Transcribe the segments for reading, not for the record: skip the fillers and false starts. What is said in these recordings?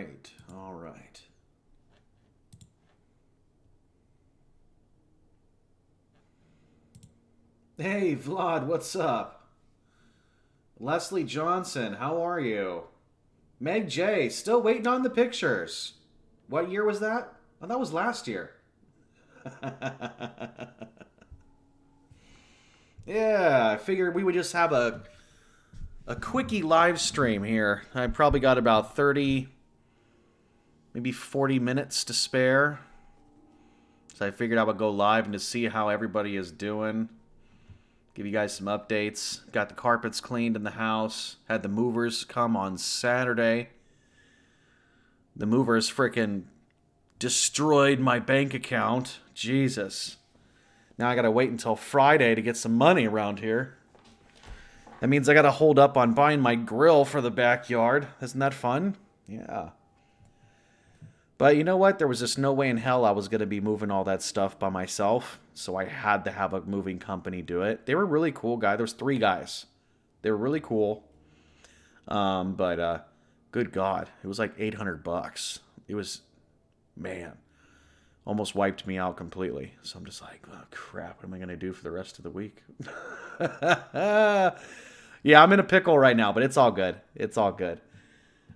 right. All right. Hey, Vlad, what's up? Leslie Johnson, how are you? Meg J, still waiting on the pictures. What year was that? Oh, that was last year. Yeah, I figured we would just have a quickie live stream here. I probably got about 30, maybe 40 minutes to spare. So I figured I would go live and to see how everybody is doing. Give you guys some updates. Got the carpets cleaned in the house. Had the movers come on Saturday. The movers frickin' destroyed my bank account. Jesus. Now I gotta wait until Friday to get some money around here. That means I gotta hold up on buying my grill for the backyard. Isn't that fun? Yeah. But you know what? There was just no way in hell I was going to be moving all that stuff by myself. So I had to have a moving company do it. They were really cool guys. There was 3 guys. They were really cool. But good God. It was like $800. It was, man, almost wiped me out completely. So I'm just like, oh, crap. What am I going to do for the rest of the week? Yeah, I'm in a pickle right now, but it's all good. It's all good.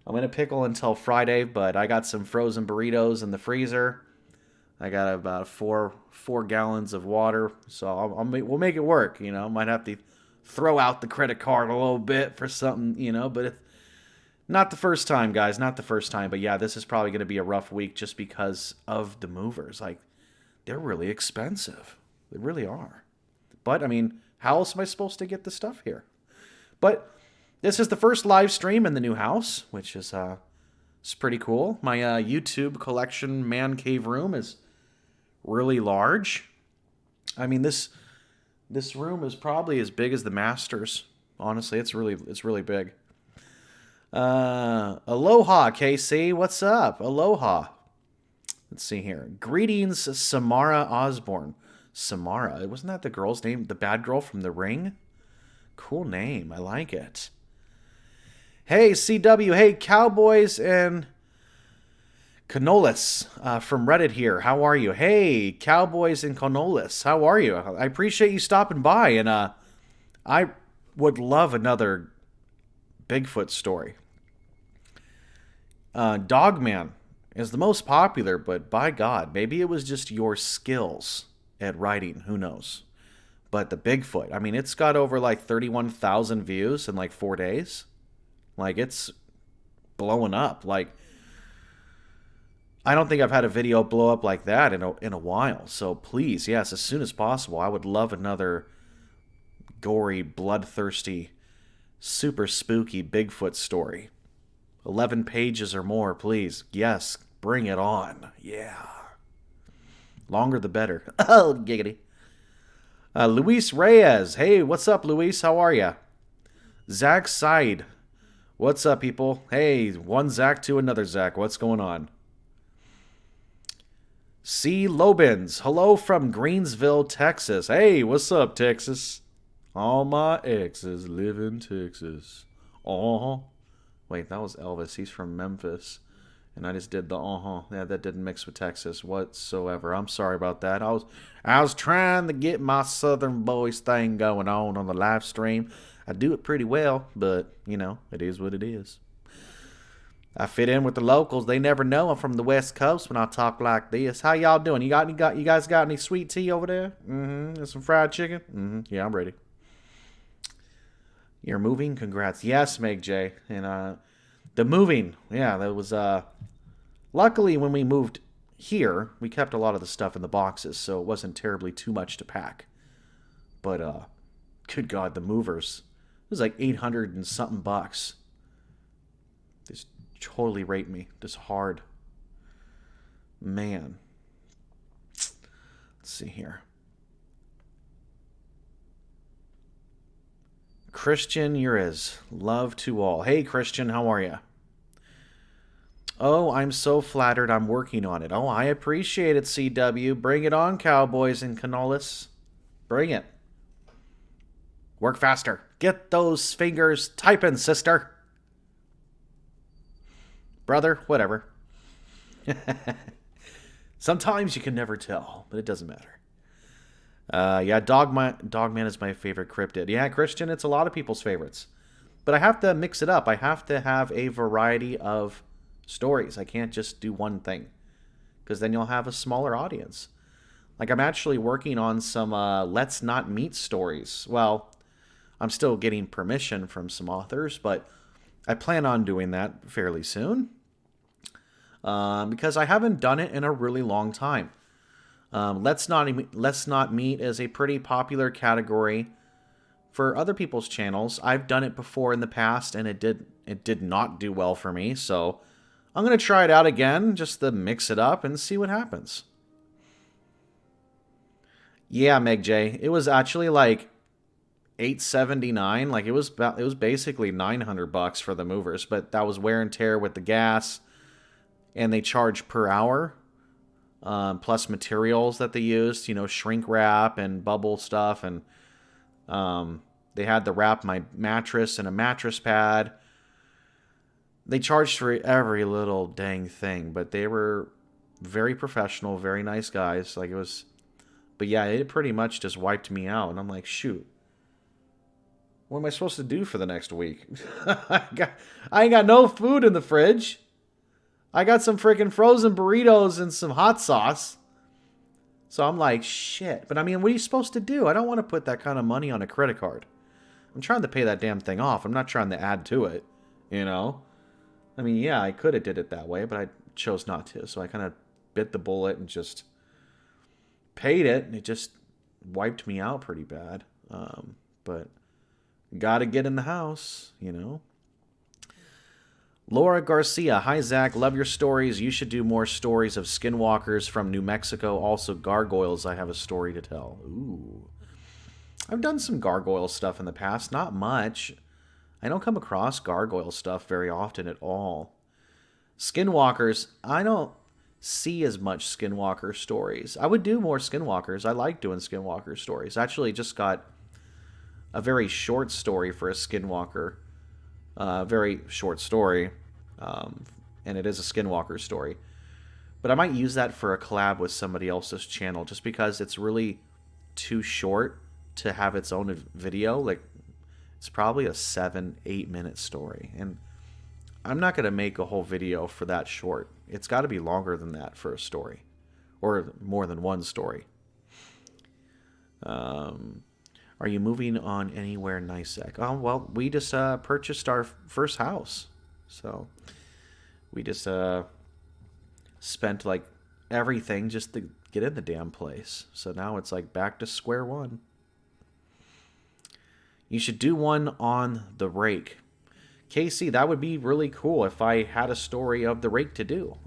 I'm in a pickle until Friday, but I got some frozen burritos in the freezer. I got about four gallons of water, so we'll make it work. You know, might have to throw out the credit card a little bit for something, you know, but it's not the first time, guys. Not the first time, but yeah, this is probably going to be a rough week just because of the movers. Like, they're really expensive. They really are. But I mean, how else am I supposed to get the stuff here? But this is the first live stream in the new house, which is it's pretty cool. My YouTube collection man cave room is really large. I mean, this room is probably as big as the master's. Honestly, it's really big. Aloha, KC. What's up? Aloha. Let's see here. Greetings, Samara Osborne. Samara, wasn't that the girl's name? The bad girl from The Ring? Cool name. I like it. Hey, CW. Hey, Cowboys and Canolis from Reddit here. How are you? Hey, Cowboys and Canolis. How are you? I appreciate you stopping by, and I would love another Bigfoot story. Dogman is the most popular, but by God, maybe it was just your skills at writing. Who knows? But the Bigfoot, I mean, it's got over like 31,000 views in like 4 days. Like, it's blowing up. Like, I don't think I've had a video blow up like that in a while. So please, yes, as soon as possible, I would love another gory, bloodthirsty, super spooky Bigfoot story. 11 pages or more, please. Yes, bring it on. Yeah. Longer the better. Oh, giggity. Luis Reyes. Hey, what's up, Luis? How are ya? Zach Side. What's up, people? Hey, one Zach to another Zach. What's going on? C. Lobins. Hello from Greensville, Texas. Hey, what's up, Texas? All my exes live in Texas. Uh-huh. Wait, that was Elvis. He's from Memphis. And I just did the uh-huh. Yeah, that didn't mix with Texas whatsoever. I'm sorry about that. I was trying to get my Southern Boys thing going on the live stream. I do it pretty well, but, you know, it is what it is. I fit in with the locals. They never know I'm from the West Coast when I talk like this. How y'all doing? You guys got any sweet tea over there? Mm-hmm. And some fried chicken? Mm-hmm. Yeah, I'm ready. You're moving? Congrats. Yes, Meg J. And the moving, yeah, that was luckily when we moved here, we kept a lot of the stuff in the boxes, so it wasn't terribly too much to pack. But good God, the movers. It was like 800 and something bucks. Just totally raped me. Just hard. Man. Let's see here. Christian Uriz. Love to all. Hey, Christian, how are you? Oh, I'm so flattered. I'm working on it. Oh, I appreciate it, CW. Bring it on, Cowboys and Canolis. Bring it. Work faster. Get those fingers typing, sister. Brother, whatever. Sometimes you can never tell, but it doesn't matter. Yeah, Dogman is my favorite cryptid. Yeah, Christian, it's a lot of people's favorites. But I have to mix it up. I have to have a variety of stories. I can't just do one thing, because then you'll have a smaller audience. Like, I'm actually working on some Let's Not Meet stories. Well, I'm still getting permission from some authors, but I plan on doing that fairly soon. Because I haven't done it in a really long time. Let's Not Meet is a pretty popular category for other people's channels. I've done it before in the past, and it did not do well for me. So I'm gonna try it out again, just to mix it up and see what happens. Yeah, Meg J, it was actually like $8.79. Like, it was basically $900 for the movers, but that was wear and tear with the gas, and they charge per hour. Plus materials that they used, shrink wrap and bubble stuff, and they had to wrap my mattress and a mattress pad. They charged for every little dang thing, but they were very professional, very nice guys. Like, it was, but yeah, it pretty much just wiped me out, and I'm like, shoot, what am I supposed to do for the next week? I ain't got no food in the fridge. I got some freaking frozen burritos and some hot sauce. So I'm like, shit. But I mean, what are you supposed to do? I don't want to put that kind of money on a credit card. I'm trying to pay that damn thing off. I'm not trying to add to it, I mean, yeah, I could have did it that way, but I chose not to. So I kind of bit the bullet and just paid it, and it just wiped me out pretty bad. But gotta get in the house, Laura Garcia, hi Zach, love your stories. You should do more stories of skinwalkers from New Mexico. Also gargoyles, I have a story to tell. Ooh. I've done some gargoyle stuff in the past, not much. I don't come across gargoyle stuff very often at all. Skinwalkers, I don't see as much skinwalker stories. I would do more skinwalkers. I like doing skinwalker stories. Actually, just got a very short story for a skinwalker. Very short story, and it is a skinwalker story. But I might use that for a collab with somebody else's channel, just because it's really too short to have its own video. Like, it's probably a 7-8 minute story, and I'm not going to make a whole video for that short. It's got to be longer than that for a story, or more than one story. Are you moving on anywhere nice, Zach? Oh, well, we just purchased our first house. So we just spent like everything just to get in the damn place. So now it's like back to square one. You should do one on the rake. Casey, that would be really cool if I had a story of the rake to do.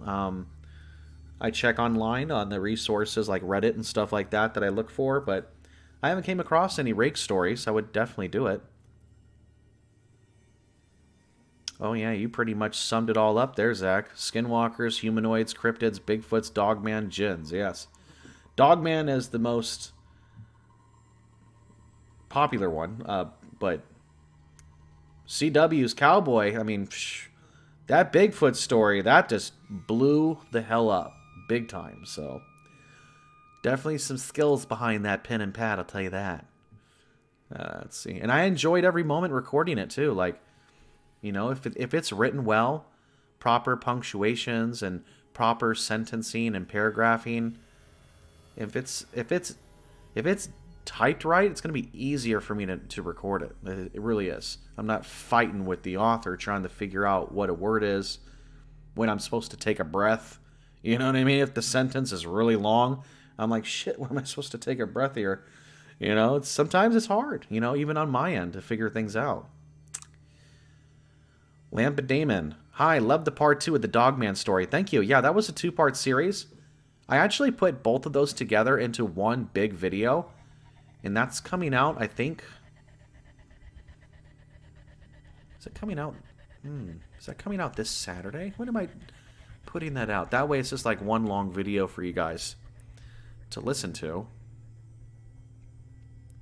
I check online on the resources like Reddit and stuff like that I look for, but I haven't came across any rake stories. I would definitely do it. Oh yeah, you pretty much summed it all up there, Zach. Skinwalkers, humanoids, cryptids, Bigfoots, Dogman, Djinns. Yes. Dogman is the most popular one, but CW's Cowboy, I mean, that Bigfoot story, that just blew the hell up big time, so definitely some skills behind that pen and pad, I'll tell you that. Let's see. And I enjoyed every moment recording it, too. Like, if it's written well, proper punctuations and proper sentencing and paragraphing, if it's typed right, it's going to be easier for me to record it. It really is. I'm not fighting with the author trying to figure out what a word is when I'm supposed to take a breath. You know what I mean? If the sentence is really long, I'm like, shit, when am I supposed to take a breath here? Sometimes it's hard, even on my end to figure things out. Lampadaemon, hi, love the part 2 of the Dogman story. Thank you. Yeah, that was a 2-part series. I actually put both of those together into one big video, and that's coming out, I think. Is it coming out? Is that coming out this Saturday? When am I putting that out? That way it's just like one long video for you guys to listen to.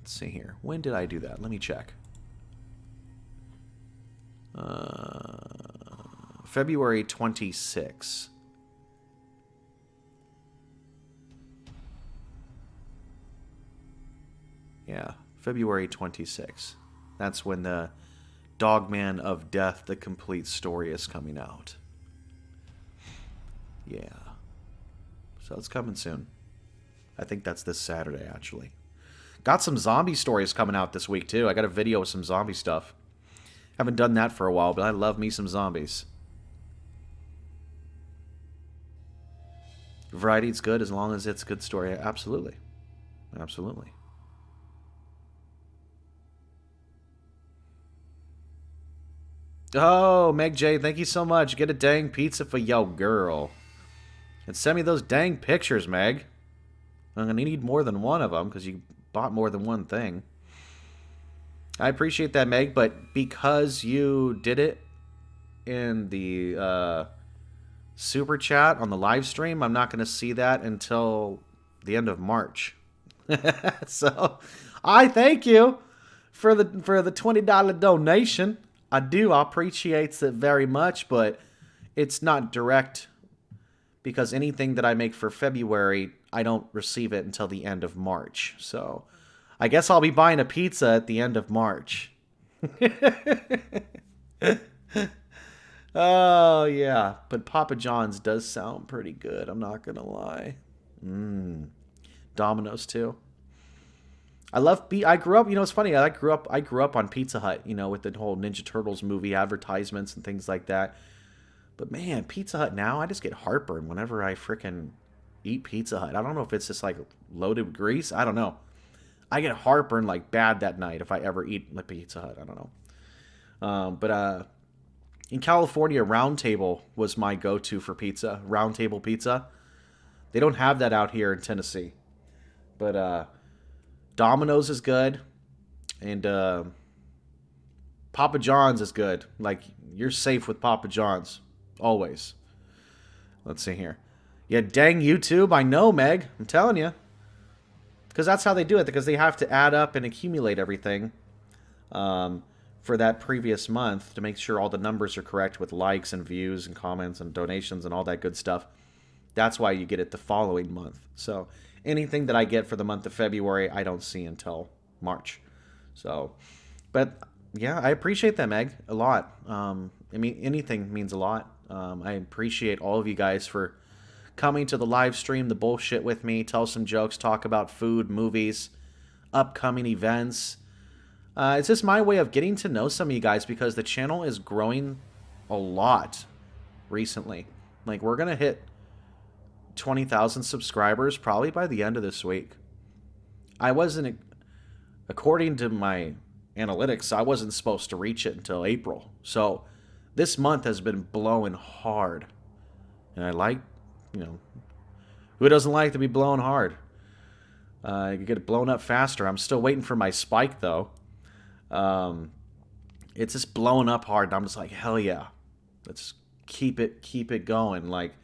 Let's see here. When did I do that? Let me check. February 26th. Yeah, February 26th. That's when the Dogman of Death, the complete story, is coming out. Yeah. So it's coming soon. I think that's this Saturday, actually. Got some zombie stories coming out this week, too. I got a video with some zombie stuff. Haven't done that for a while, but I love me some zombies. Variety's good as long as it's a good story. Absolutely. Absolutely. Oh, Meg J, thank you so much. Get a dang pizza for yo girl. And send me those dang pictures, Meg. I'm going to need more than one of them because you bought more than one thing. I appreciate that, Meg, but because you did it in the super chat on the live stream, I'm not going to see that until the end of March. So, I thank you for the $20 donation. I appreciate it very much, but it's not direct because anything that I make for February, I don't receive it until the end of March. So, I guess I'll be buying a pizza at the end of March. Oh, yeah. But Papa John's does sound pretty good. I'm not going to lie. Domino's, too. I grew up, it's funny. I grew up on Pizza Hut, with the whole Ninja Turtles movie advertisements and things like that. But, man, Pizza Hut now, I just get heartburn whenever I frickin' eat Pizza Hut. I don't know if it's just, like, loaded with grease. I don't know. I get heartburn, like, bad that night if I ever eat like Pizza Hut. I don't know. But in California, Round Table was my go-to for pizza. Round Table pizza. They don't have that out here in Tennessee. But Domino's is good. And Papa John's is good. Like, you're safe with Papa John's. Always. Let's see here. Yeah, dang YouTube. I know, Meg. I'm telling you. Because that's how they do it. Because they have to add up and accumulate everything for that previous month to make sure all the numbers are correct with likes and views and comments and donations and all that good stuff. That's why you get it the following month. So anything that I get for the month of February, I don't see until March. So, but yeah, I appreciate that, Meg, a lot. I mean, anything means a lot. I appreciate all of you guys for coming to the live stream, the bullshit with me, tell some jokes, talk about food, movies, upcoming events. It's just my way of getting to know some of you guys because the channel is growing a lot recently. Like, we're going to hit 20,000 subscribers probably by the end of this week. According to my analytics, I wasn't supposed to reach it until April. So this month has been blowing hard. And I like, who doesn't like to be blown hard? You get it blown up faster. I'm still waiting for my spike, though. It's just blowing up hard, and I'm just like, hell yeah. Let's keep it going. Like,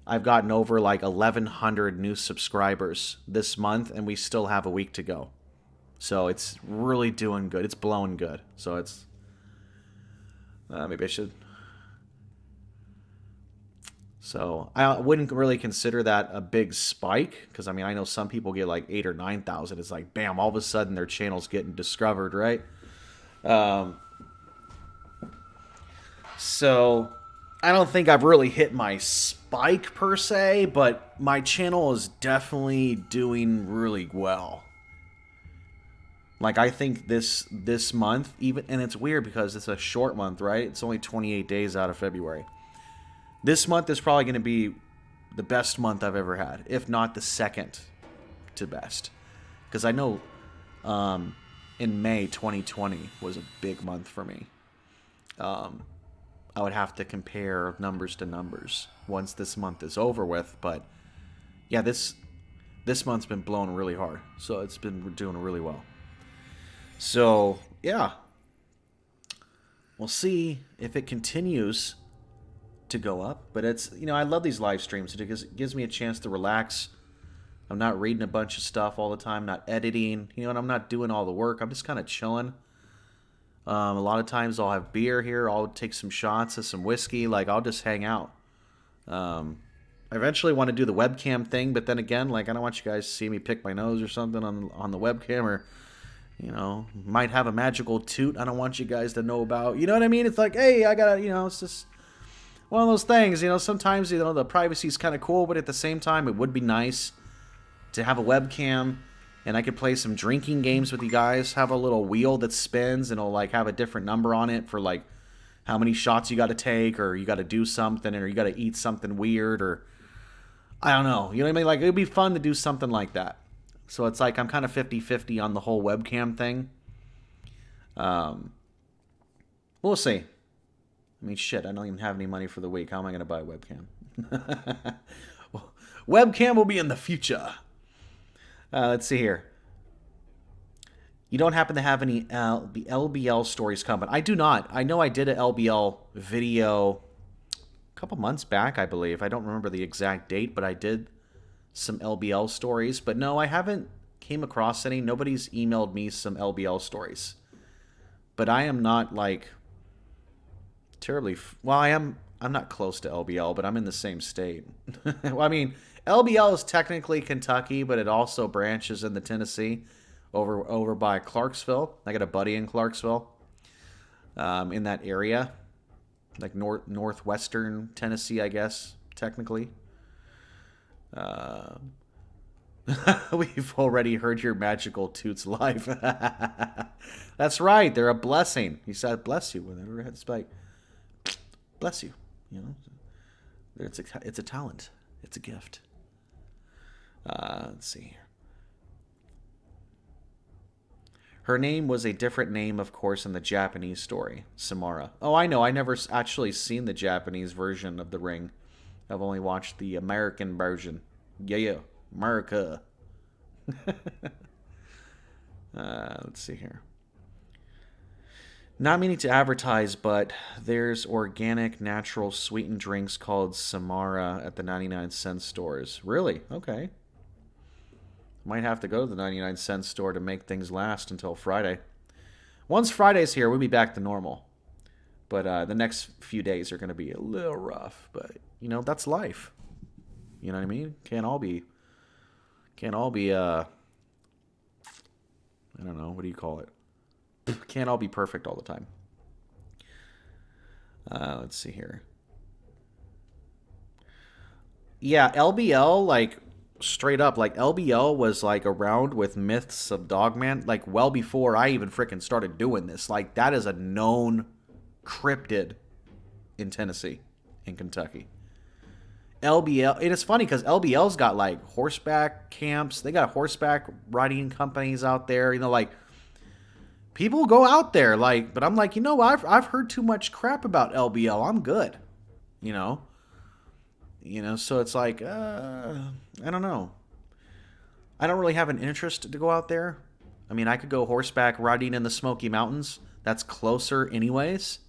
I've gotten over like 1,100 new subscribers this month, and we still have a week to go. So it's really doing good. It's blowing good. So it's... maybe I should... So I wouldn't really consider that a big spike, because I mean, I know some people get like 8,000 or 9,000. It's like, bam, all of a sudden their channel's getting discovered, right? So I don't think I've really hit my spike per se, but my channel is definitely doing really well. Like, I think this month, even, and it's weird because it's a short month, right? It's only 28 days out of February. This month is probably going to be the best month I've ever had, if not the second to best. Because I know in May 2020 was a big month for me. I would have to compare numbers to numbers once this month is over with. But yeah, this month's been blowing really hard. So it's been doing really well. So yeah, we'll see if it continues to go up. But it's, I love these live streams because it gives me a chance to relax. I'm not reading a bunch of stuff all the time, not editing, and I'm not doing all the work. I'm just kind of chilling. A lot of times I'll have beer here. I'll take some shots of some whiskey. Like, I'll just hang out. I eventually want to do the webcam thing, but then again, like, I don't want you guys to see me pick my nose or something on the webcam, or, you know, might have a magical toot I don't want you guys to know about. You know what I mean? It's like, hey, I gotta, you know, it's just one of those things. You know, sometimes, you know, the privacy is kind of cool, but at the same time, it would be nice to have a webcam, and I could play some drinking games with you guys. Have a little wheel that spins, and it'll, like, have a different number on it for, like, how many shots you got to take, or you got to do something, or you got to eat something weird, or I don't know. You know what I mean? Like, it would be fun to do something like that. So it's like I'm kind of 50-50 on the whole webcam thing. We'll see. I mean, shit, I don't even have any money for the week. How am I going to buy a webcam? Webcam will be in the future. Let's see here. You don't happen to have any the LBL stories coming? I do not. I know I did an LBL video a couple months back, I believe. I don't remember the exact date, but I did some LBL stories. But no, I haven't came across any. Nobody's emailed me some LBL stories. But I am not, like, terribly... Well, I'm not close to LBL, but I'm in the same state. Well, I mean, LBL is technically Kentucky, but it also branches into Tennessee over by Clarksville. I got a buddy in Clarksville, in that area. Like northwestern Tennessee, I guess, technically. We've already heard your magical toots live. That's right. They're a blessing. He said, bless you. Whenever it's like, bless you. You know, it's a talent. It's a gift. Let's see here. Her name was a different name, of course, in the Japanese story, Samara. Oh, I know. I never actually seen the Japanese version of The Ring. I've only watched the American version. Yeah, America. Let's see here. Not meaning to advertise, but there's organic, natural, sweetened drinks called Samara at the 99-cent stores. Really? Okay. Might have to go to the 99-cent store to make things last until Friday. Once Friday's here, we'll be back to normal. But the next few days are going to be a little rough. But, you know, that's life. You know what I mean? Can't all be, I don't know, what do you call it? Can't all be perfect all the time. Let's see here. Yeah, LBL, like, straight up, like, LBL was, like, around with Myths of Dogman, like, well before I even freaking started doing this. Like, that is a known cryptid in Tennessee, in Kentucky. LBL, and it's funny because LBL's got, like, horseback camps. They got horseback riding companies out there. You know, like, people go out there, like, but I'm like, you know, I've heard too much crap about LBL. I'm good, you know. You know, so it's like, I don't know. I don't really have an interest to go out there. I mean, I could go horseback riding in the Smoky Mountains. That's closer anyways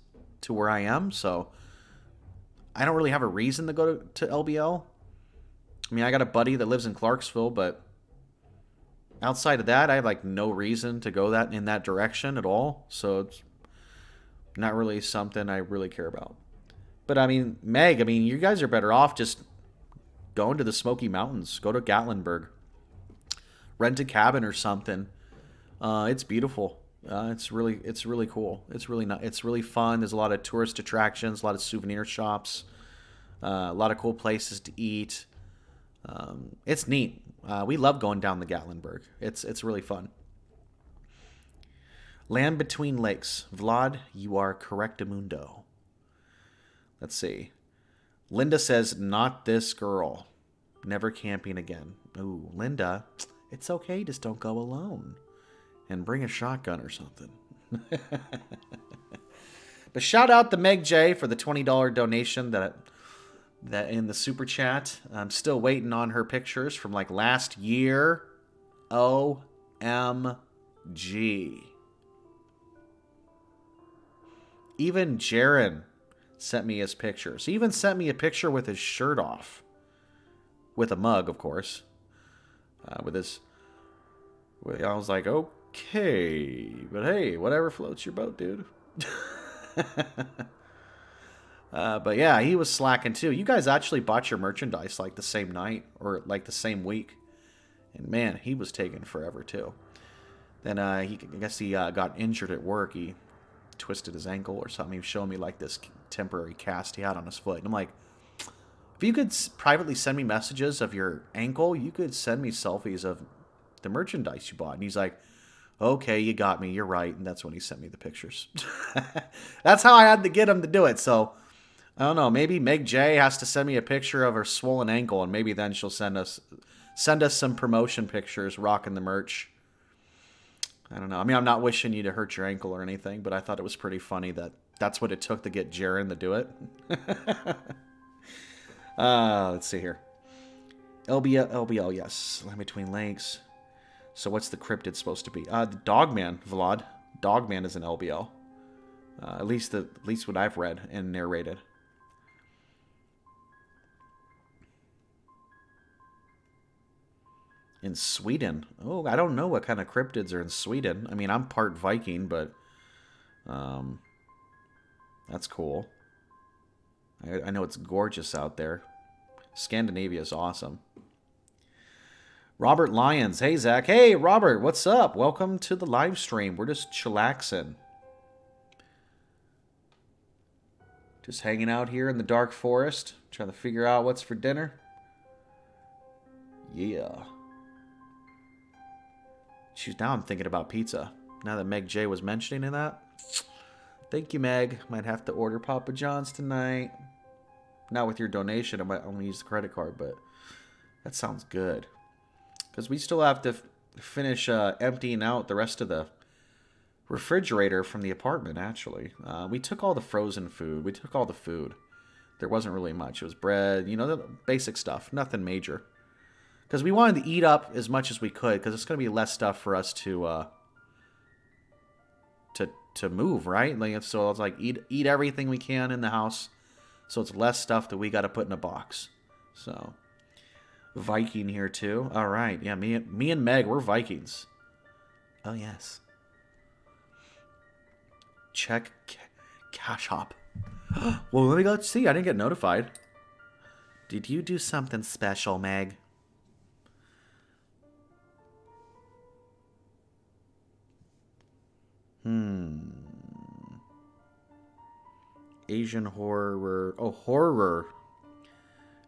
to where I am, so I don't really have a reason to go to LBL. I mean, I got a buddy that lives in Clarksville, but outside of that, I have, like, no reason to go in that direction at all, so it's not really something I really care about. But, I mean, Meg, I mean, you guys are better off just going to the Smoky Mountains. Go to Gatlinburg. Rent a cabin or something. It's beautiful. It's really cool. It's really fun. There's a lot of tourist attractions, a lot of souvenir shops, a lot of cool places to eat. It's neat. We love going down the Gatlinburg. It's really fun. Land Between Lakes. Vlad, you are correctamundo. Let's see. Linda says, not this girl. Never camping again. Ooh, Linda, it's okay. Just don't go alone. And bring a shotgun or something. But shout out to Meg J for the $20 donation that in the super chat. I'm still waiting on her pictures from, like, last year. OMG. Even Jaron sent me his pictures. He even sent me a picture with his shirt off. With a mug, of course. I was like, Okay, but hey, whatever floats your boat, dude. But yeah, he was slacking too. You guys actually bought your merchandise like the same night or like the same week. And man, he was taking forever too. Then I guess he got injured at work. He twisted his ankle or something. He was showing me like this temporary cast he had on his foot. And I'm like, if you could privately send me messages of your ankle, you could send me selfies of the merchandise you bought. And he's like, okay, you got me. You're right. And that's when he sent me the pictures. That's how I had to get him to do it. So I don't know. Maybe Meg J has to send me a picture of her swollen ankle, and maybe then she'll send us some promotion pictures rocking the merch. I don't know. I mean, I'm not wishing you to hurt your ankle or anything, but I thought it was pretty funny that that's what it took to get Jaren to do it. Let's see here. LBL, yes. Line between legs. So what's the cryptid supposed to be? The Dogman, Vlad. Dogman is an LBL. At least what I've read and narrated. In Sweden? Oh, I don't know what kind of cryptids are in Sweden. I mean, I'm part Viking, but that's cool. I know it's gorgeous out there. Scandinavia is awesome. Robert Lyons. Hey, Zach. Hey, Robert. What's up? Welcome to the live stream. We're just chillaxing. Just hanging out here in the dark forest. Trying to figure out what's for dinner. Yeah. Shoot, now I'm thinking about pizza. Now that Meg J was mentioning that. Thank you, Meg. Might have to order Papa John's tonight. Not with your donation. I might only use the credit card, but that sounds good. Because we still have to finish emptying out the rest of the refrigerator from the apartment, actually. We took all the frozen food. We took all the food. There wasn't really much. It was bread, you know, the basic stuff. Nothing major. Because we wanted to eat up as much as we could, because it's going to be less stuff for us to move, right? Like, so it's like eat everything we can in the house, so it's less stuff that we got to put in a box. So, Viking here too. All right, yeah, me and Meg, we're Vikings. Oh yes. Check cash hop. Well, let me go see. I didn't get notified. Did you do something special, Meg? Asian horror. Oh, horror.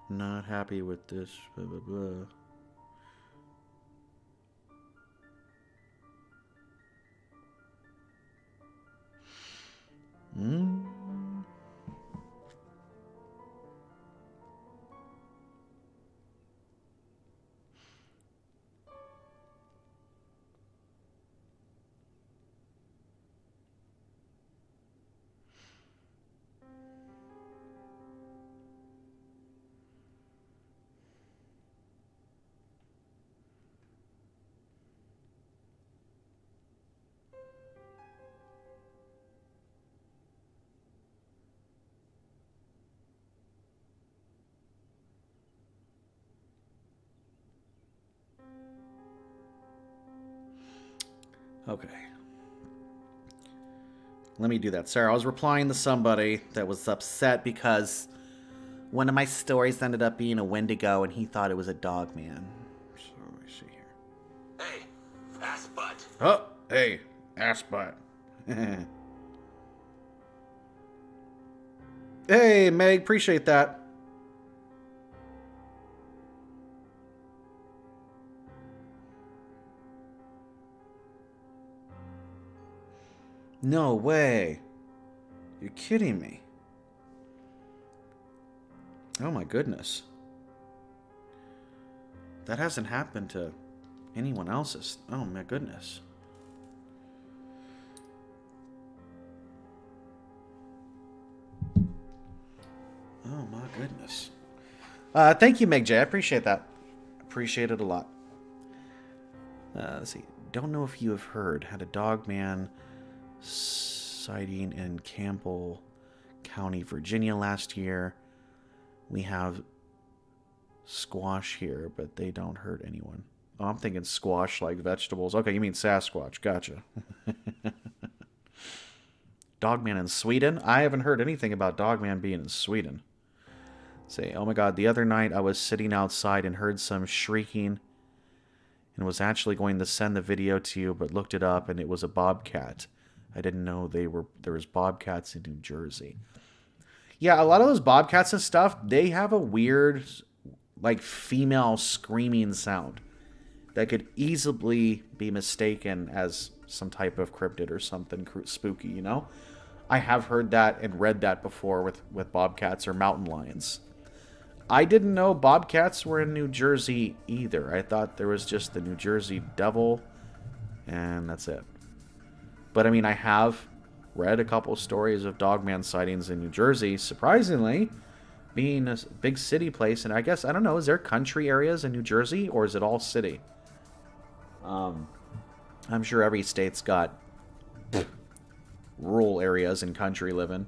Not happy with this. Blah, blah, blah. Okay. Let me do that. Sarah, I was replying to somebody that was upset because one of my stories ended up being a Wendigo and he thought it was a dog man. So let me see here. Hey, ass butt. Oh, hey, ass butt. Hey, Meg, appreciate that. No way. You're kidding me. Oh my goodness. That hasn't happened to anyone else's. Oh my goodness. Oh my goodness. Thank you, Meg J. I appreciate that. Appreciate it a lot. Let's see. Don't know if you have heard. Had a dog man sighting in Campbell County, Virginia last year. We have squash here, but they don't hurt anyone. Oh, I'm thinking squash like vegetables. Okay, you mean Sasquatch. Gotcha. Dogman in Sweden? I haven't heard anything about Dogman being in Sweden. Say, oh my god, the other night I was sitting outside and heard some shrieking and was actually going to send the video to you, but looked it up and it was a bobcat. I didn't know there was bobcats in New Jersey. Yeah, a lot of those bobcats and stuff, they have a weird, like, female screaming sound that could easily be mistaken as some type of cryptid or something spooky, you know? I have heard that and read that before with bobcats or mountain lions. I didn't know bobcats were in New Jersey either. I thought there was just the New Jersey Devil, and that's it. But, I mean, I have read a couple stories of dogman sightings in New Jersey, surprisingly, being a big city place. And I guess, I don't know, is there country areas in New Jersey, or is it all city? I'm sure every state's got rural areas and country living.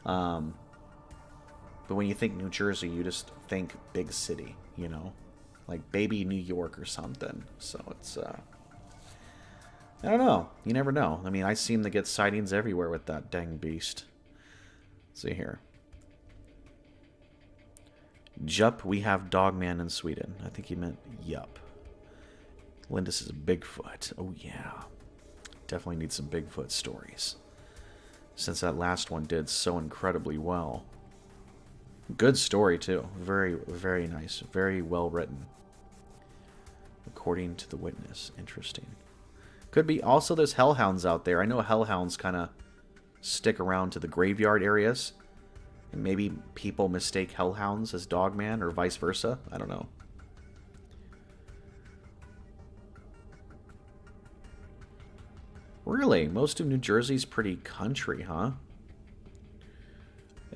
But when you think New Jersey, you just think big city, you know? Like baby New York or something. So it's, I don't know. You never know. I mean, I seem to get sightings everywhere with that dang beast. Let's see here. Jup, we have Dogman in Sweden. I think he meant yup. Lindis is a Bigfoot. Oh, yeah. Definitely need some Bigfoot stories. Since that last one did so incredibly well. Good story, too. Very, very nice. Very well written. According to the witness. Interesting. Could be also there's hellhounds out there. I know hellhounds kind of stick around to the graveyard areas. And maybe people mistake hellhounds as Dogman or vice versa. I don't know. Really? Most of New Jersey's pretty country, huh?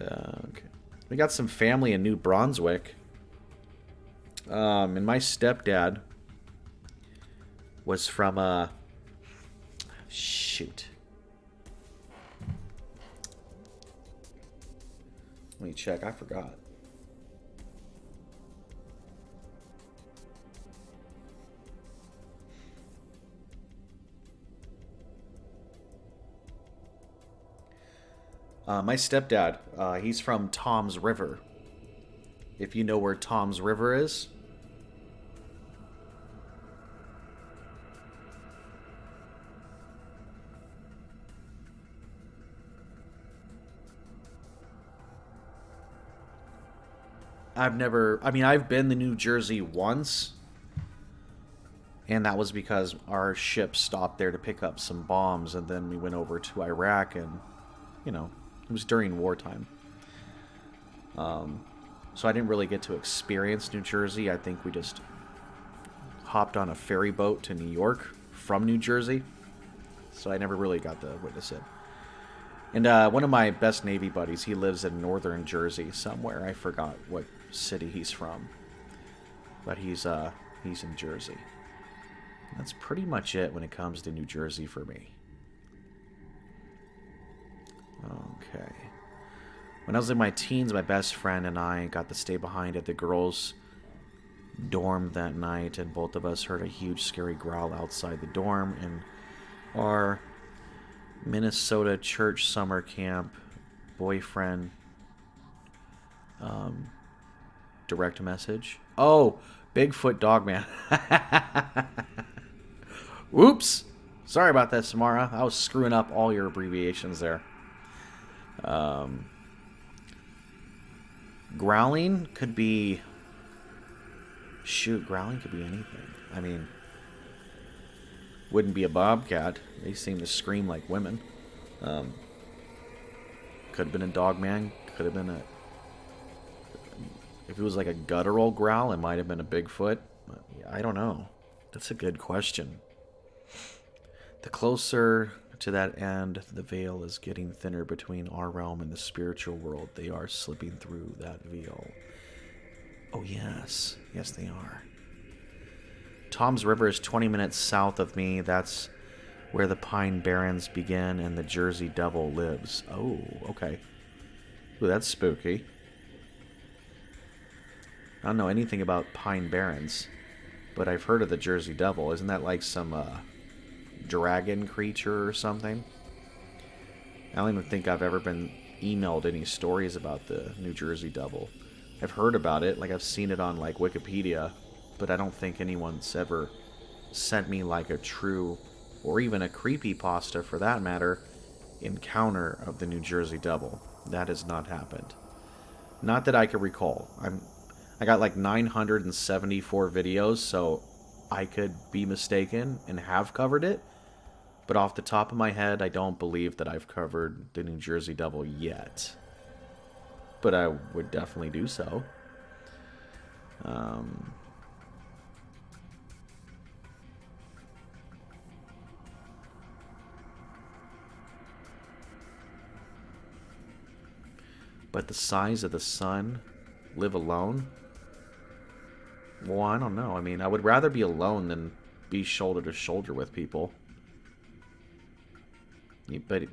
Okay. We got some family in New Brunswick. And my stepdad was from, shoot. Let me check. I forgot. My stepdad, he's from Tom's River. If you know where Tom's River is. I've been to New Jersey once. And that was because our ship stopped there to pick up some bombs. And then we went over to Iraq and, you know, it was during wartime. So I didn't really get to experience New Jersey. I think we just hopped on a ferry boat to New York from New Jersey. So I never really got to witness it. And one of my best Navy buddies, he lives in northern Jersey somewhere. I forgot what city he's from. But he's in Jersey. And that's pretty much it when it comes to New Jersey for me. Okay. When I was in my teens, my best friend and I got to stay behind at the girls' dorm that night, and both of us heard a huge scary growl outside the dorm in our Minnesota church summer camp. Boyfriend direct message. Oh, Bigfoot Dogman. Whoops. Sorry about that, Samara. I was screwing up all your abbreviations there. Growling could be... Shoot, growling could be anything. I mean, wouldn't be a bobcat. They seem to scream like women. Could have been a Dogman. Could have been a... If it was like a guttural growl, it might have been a Bigfoot. I don't know. That's a good question. The closer to that end, the veil is getting thinner between our realm and the spiritual world. They are slipping through that veil. Oh, yes. Yes, they are. Tom's River is 20 minutes south of me. That's where the Pine Barrens begin and the Jersey Devil lives. Oh, okay. Ooh, that's spooky. I don't know anything about Pine Barrens, But I've heard of the Jersey Devil. Isn't that like some dragon creature or something? I don't even think I've ever been emailed any stories about the New Jersey Devil. I've heard about it, like I've seen it on like Wikipedia, but I don't think anyone's ever sent me like a true, or even a creepypasta for that matter, encounter of the New Jersey Devil. That has not happened. Not that I can recall. I got like 974 videos, so I could be mistaken and have covered it. But off the top of my head, I don't believe that I've covered the New Jersey Devil yet. But I would definitely do so. But the size of the sun, live alone? Well, I don't know. I mean, I would rather be alone than be shoulder to shoulder with people. But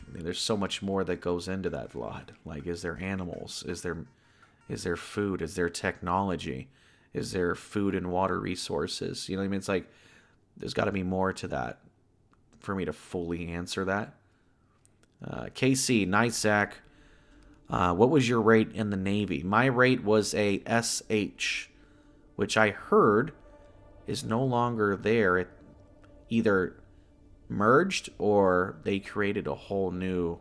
there's so much more that goes into that, Vlad. Like, is there animals? Is there food? Is there technology? Is there food and water resources? You know what I mean? It's like, there's got to be more to that for me to fully answer that. KC, nice, Zach. What was your rate in the Navy? My rate was a SH, which I heard is no longer there. It either merged or they created a whole new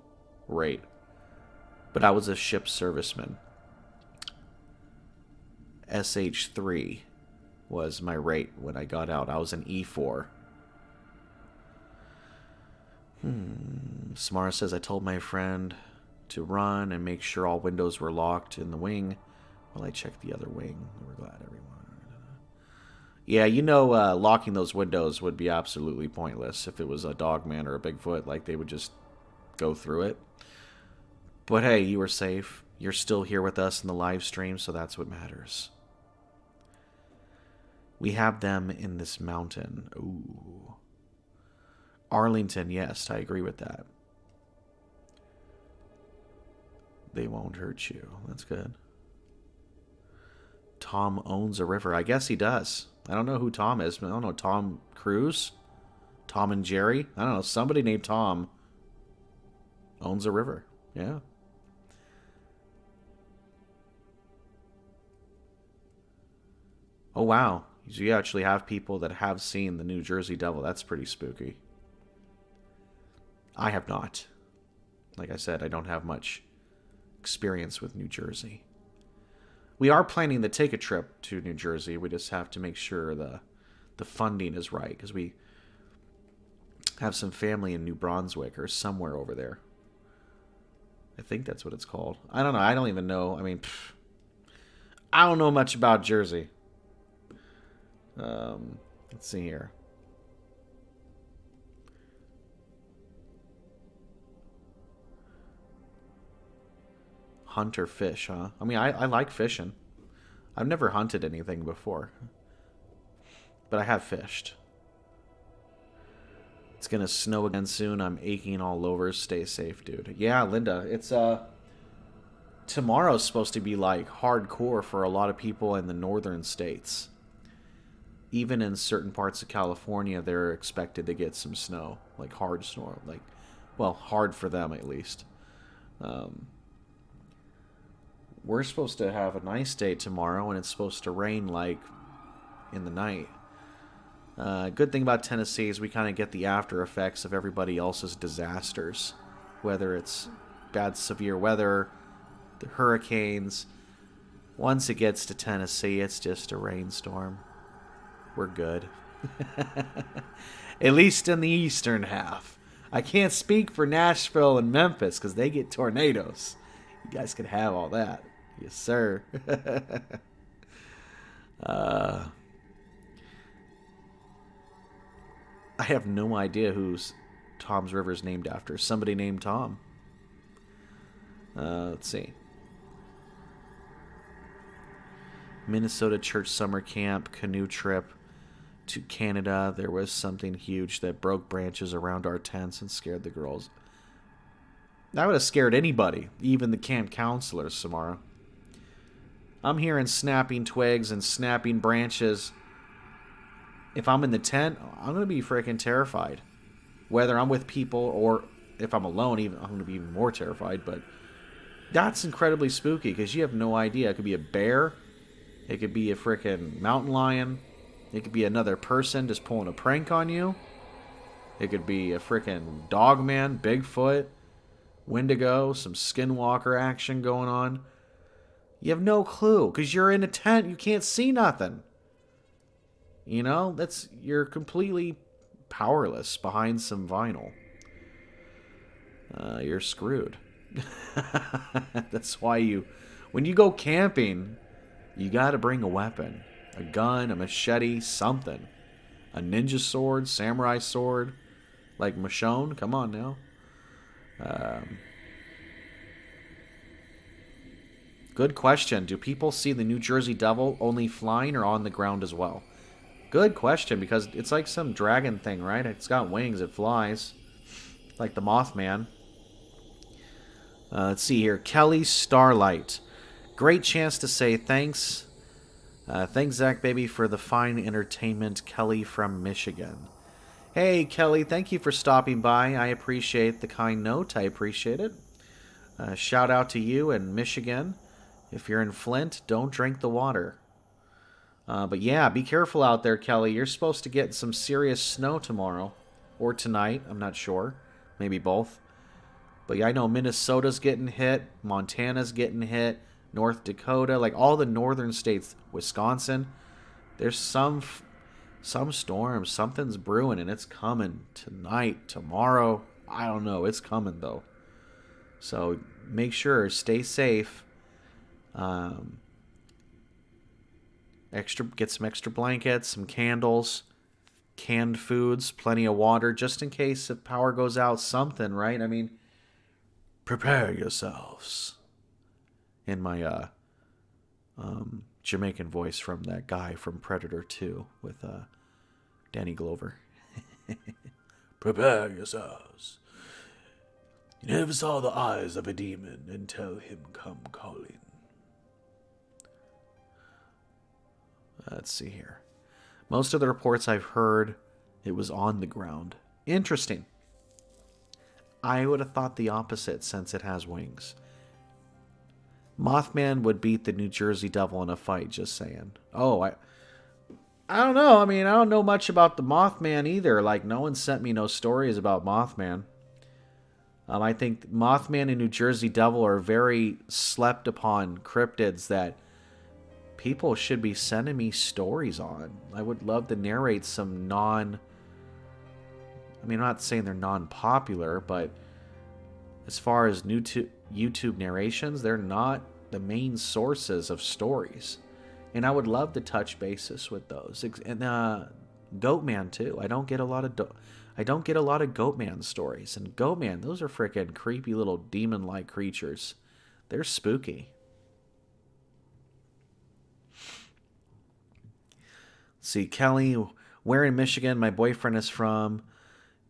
rate. But I was a ship serviceman. SH3 was my rate when I got out. I was an E4. Samara says, I told my friend to run and make sure all windows were locked in the wing while I checked the other wing. We're glad everyone... Yeah, you know, locking those windows would be absolutely pointless if it was a Dogman or a Bigfoot. Like, they would just go through it. But hey, you were safe. You're still here with us in the live stream, so that's what matters. We have them in this mountain. Ooh. Arlington, yes, I agree with that. They won't hurt you. That's good. Tom owns a river. I guess he does. I don't know who Tom is. I don't know. Tom Cruise? Tom and Jerry? I don't know. Somebody named Tom owns a river. Yeah. Oh, wow. So you actually have people that have seen the New Jersey Devil. That's pretty spooky. I have not. Like I said, I don't have much experience with New Jersey. We are planning to take a trip to New Jersey. We just have to make sure the funding is right, because we have some family in New Brunswick or somewhere over there. I think that's what it's called. I don't know. I don't even know. I mean, I don't know much about Jersey. Let's see here. Hunt or fish, huh? I mean, I like fishing. I've never hunted anything before. But I have fished. It's gonna snow again soon. I'm aching all over. Stay safe, dude. Yeah, Linda, it's tomorrow's supposed to be like hardcore for a lot of people in the northern states. Even in certain parts of California, they're expected to get some snow, like hard snow, like, well, hard for them at least. We're supposed to have a nice day tomorrow, and it's supposed to rain, like, in the night. Good thing about Tennessee is we kind of get the after effects of everybody else's disasters. Whether it's bad, severe weather, the hurricanes. Once it gets to Tennessee, it's just a rainstorm. We're good. At least in the eastern half. I can't speak for Nashville and Memphis, because they get tornadoes. You guys can have all that. Yes, sir. I have no idea who's Tom's River's named after. Somebody named Tom. Let's see. Minnesota church summer camp, canoe trip to Canada. There was something huge that broke branches around our tents and scared the girls. That would have scared anybody, even the camp counselors, Samara. I'm hearing snapping twigs and snapping branches if I'm in the tent, I'm going to be freaking terrified. Whether I'm with people or if I'm alone, I'm going to be even more terrified. But that's incredibly spooky because you have no idea. It could be a bear. It could be a freaking mountain lion. It could be another person just pulling a prank on you. It could be a freaking dog man, Bigfoot, Wendigo, some skinwalker action going on. You have no clue because you're in a tent. You can't see nothing. You know, you're completely powerless behind some vinyl. You're screwed. That's why when you go camping, you got to bring a weapon. A gun, a machete, something. A ninja sword, samurai sword, like Michonne. Come on now. Good question. Do people see the New Jersey Devil only flying or on the ground as well? Good question, because it's like some dragon thing, right? It's got wings. It flies. Like the Mothman. Let's see here. Kelly Starlight. Great chance to say thanks. Thanks, Zach Baby, for the fine entertainment. Kelly from Michigan. Hey, Kelly. Thank you for stopping by. I appreciate the kind note. I appreciate it. Shout out to you in Michigan. If you're in Flint, don't drink the water. But yeah, be careful out there, Kelly. You're supposed to get some serious snow tomorrow. Or tonight. I'm not sure. Maybe both. But yeah, I know Minnesota's getting hit. Montana's getting hit. North Dakota. Like all the northern states. Wisconsin. There's some storm. Something's brewing and it's coming tonight, tomorrow. I don't know. It's coming though. So make sure. Stay safe. Get some extra blankets, some candles, canned foods, plenty of water, just in case if power goes out, something, right? I mean, prepare yourselves. In my Jamaican voice from that guy from Predator 2 with Danny Glover. Prepare yourselves. You never saw the eyes of a demon until him come calling. Let's see here. Most of the reports I've heard, it was on the ground. Interesting. I would have thought the opposite since it has wings. Mothman would beat the New Jersey Devil in a fight, just saying. Oh, I don't know. I mean, I don't know much about the Mothman either. Like, no one sent me no stories about Mothman. I think Mothman and New Jersey Devil are very slept upon cryptids that people should be sending me stories on. I would love to narrate some I'm not saying they're non-popular, but as far as YouTube narrations, they're not the main sources of stories. And I would love to touch bases with those. And Goatman too. I don't get a lot of Goatman stories. And Goatman, those are freaking creepy little demon-like creatures. They're spooky. See, Kelly, where in Michigan? My boyfriend is from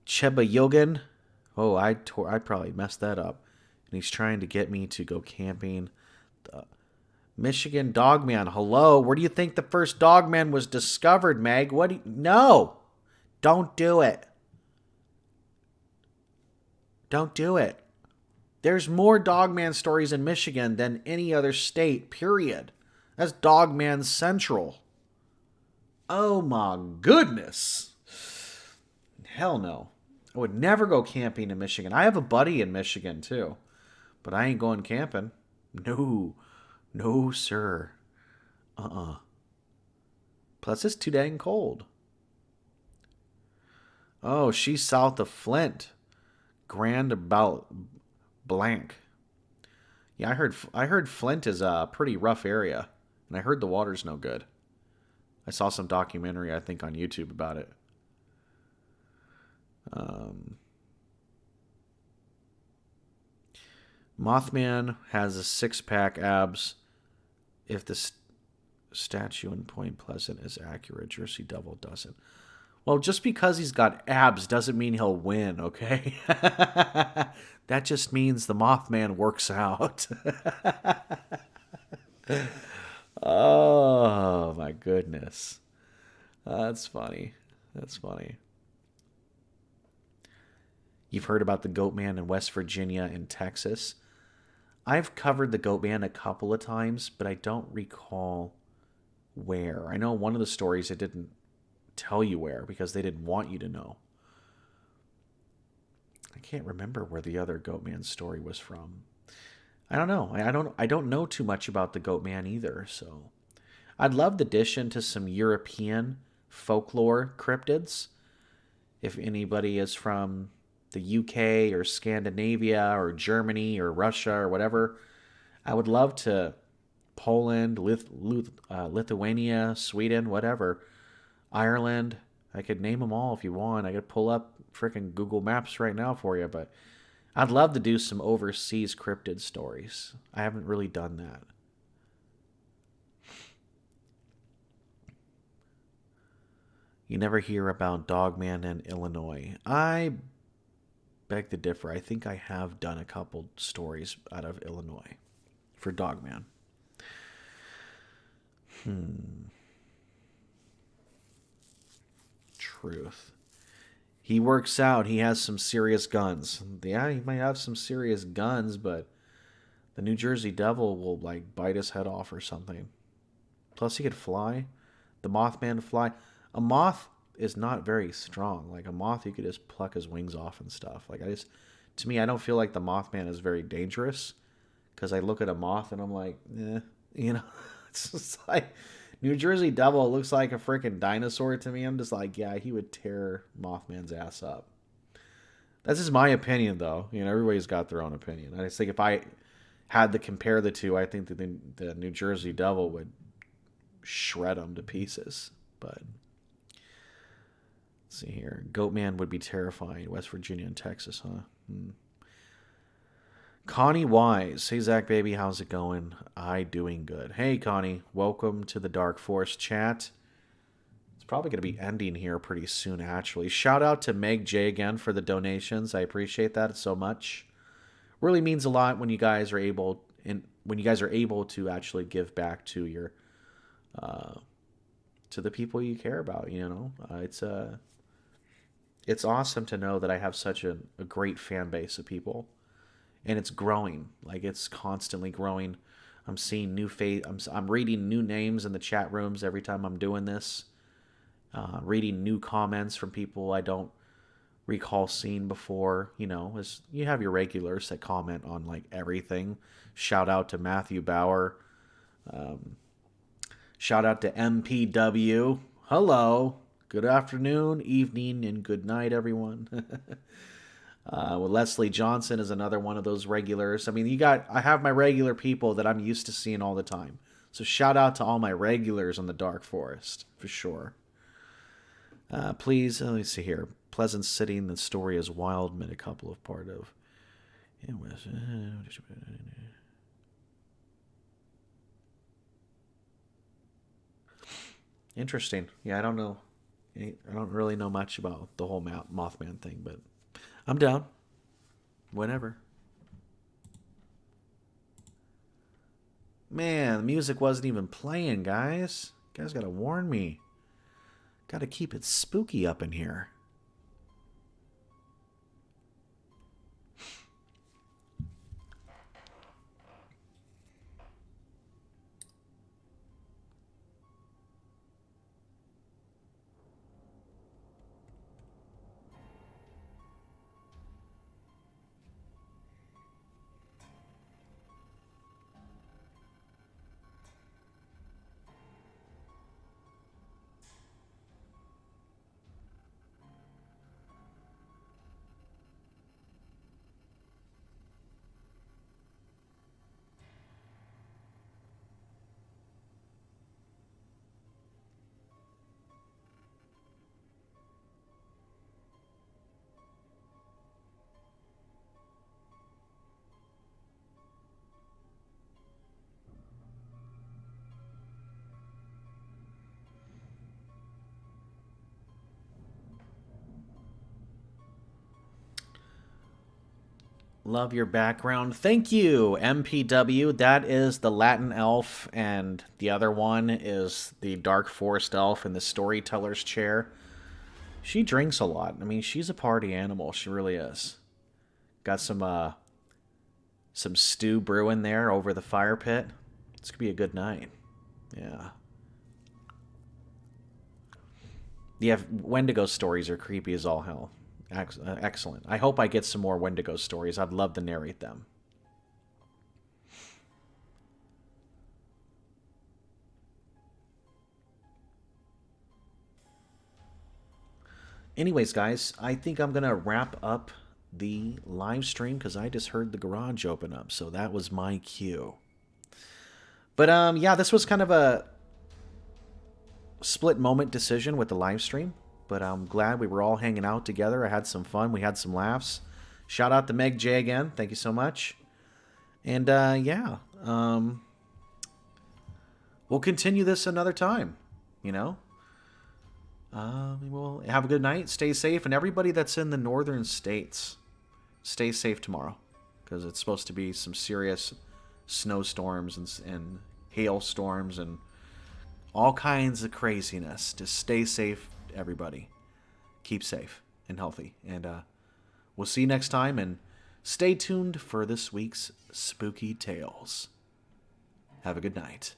Chebayogan. Oh, I probably messed that up. And he's trying to get me to go camping. Michigan Dogman. Hello, where do you think the first Dogman was discovered, Meg? No! Don't do it. Don't do it. There's more Dogman stories in Michigan than any other state, period. That's Dogman Central. Oh my goodness. Hell no. I would never go camping in Michigan. I have a buddy in Michigan too. But I ain't going camping. No. No, sir. Plus it's too dang cold. Oh, she's south of Flint. Grand about blank. Yeah, I heard Flint is a pretty rough area. And I heard the water's no good. I saw some documentary, I think, on YouTube about it. Mothman has a six-pack abs. If the statue in Point Pleasant is accurate, Jersey Devil doesn't. Well, just because he's got abs doesn't mean he'll win, okay? That just means the Mothman works out. Oh, my goodness. That's funny. That's funny. You've heard about the goat man in West Virginia and Texas. I've covered the goat man a couple of times, but I don't recall where. I know one of the stories it didn't tell you where because they didn't want you to know. I can't remember where the other goat man story was from. I don't know. I don't know too much about the goat man either, so I'd love to dish into some European folklore cryptids. If anybody is from the UK or Scandinavia or Germany or Russia or whatever, I would love to Poland, Lithuania, Sweden, whatever, Ireland. I could name them all if you want. I could pull up freaking Google Maps right now for you, but I'd love to do some overseas cryptid stories. I haven't really done that. You never hear about Dogman in Illinois. I beg to differ. I think I have done a couple stories out of Illinois for Dogman. Truth. He works out. He has some serious guns. Yeah, he might have some serious guns, but the New Jersey Devil will like bite his head off or something. Plus, he could fly. The Mothman fly. A moth is not very strong. Like a moth, you could just pluck his wings off and stuff. To me, I don't feel like the Mothman is very dangerous because I look at a moth and I'm like, it's just like New Jersey Devil looks like a freaking dinosaur to me. I'm just like, yeah, he would tear Mothman's ass up. That's just my opinion, though. Everybody's got their own opinion. I just think if I had to compare the two, I think that the New Jersey Devil would shred them to pieces. But let's see here. Goatman would be terrifying. West Virginia and Texas, huh? Connie Wise. Hey, Zach, baby. How's it going? I doing good. Hey, Connie. Welcome to the Dark Force chat. It's probably going to be ending here pretty soon, actually. Shout out to Meg J again for the donations. I appreciate that so much. Really means a lot when you guys are able to actually give back to your to the people you care about. It's awesome to know that I have such a great fan base of people. And it's growing. Like, it's constantly growing. I'm seeing new I'm reading new names in the chat rooms every time I'm doing this. Reading new comments from people I don't recall seeing before. As you have your regulars that comment on like everything. Shout out to Matthew Bauer. Shout out to MPW. Hello. Good afternoon, evening, and good night, everyone. Leslie Johnson is another one of those regulars. I mean, I have my regular people that I'm used to seeing all the time. So shout out to all my regulars on the Dark Forest, for sure. Please, let me see here. Pleasant City, the story is wild, made a couple of part of. It was. Interesting. Yeah, I don't know. I don't really know much about the whole Mothman thing, but I'm down. Whenever. Man, the music wasn't even playing, guys. You guys gotta warn me. Gotta keep it spooky up in here. Love your background. Thank you, MPW. That is the Latin elf, and the other one is the Dark Forest elf in the storyteller's chair. She drinks a lot. I mean, she's a party animal. She really is. Got some stew brewing there over the fire pit. It's gonna be a good night. Yeah. Yeah, Wendigo stories are creepy as all hell. Excellent. I hope I get some more Wendigo stories. I'd love to narrate them. Anyways, guys, I think I'm going to wrap up the live stream because I just heard the garage open up. So that was my cue. But yeah, this was kind of a split moment decision with the live stream. But I'm glad we were all hanging out together. I had some fun. We had some laughs. Shout out to Meg J again. Thank you so much. And yeah, we'll continue this another time, you know. We'll have a good night. Stay safe. And everybody that's in the northern states, stay safe tomorrow. Because it's supposed to be some serious snowstorms and hailstorms and all kinds of craziness. Just stay safe, everybody. Keep safe and healthy. And we'll see you next time. And stay tuned for this week's Spooky Tales. Have a good night.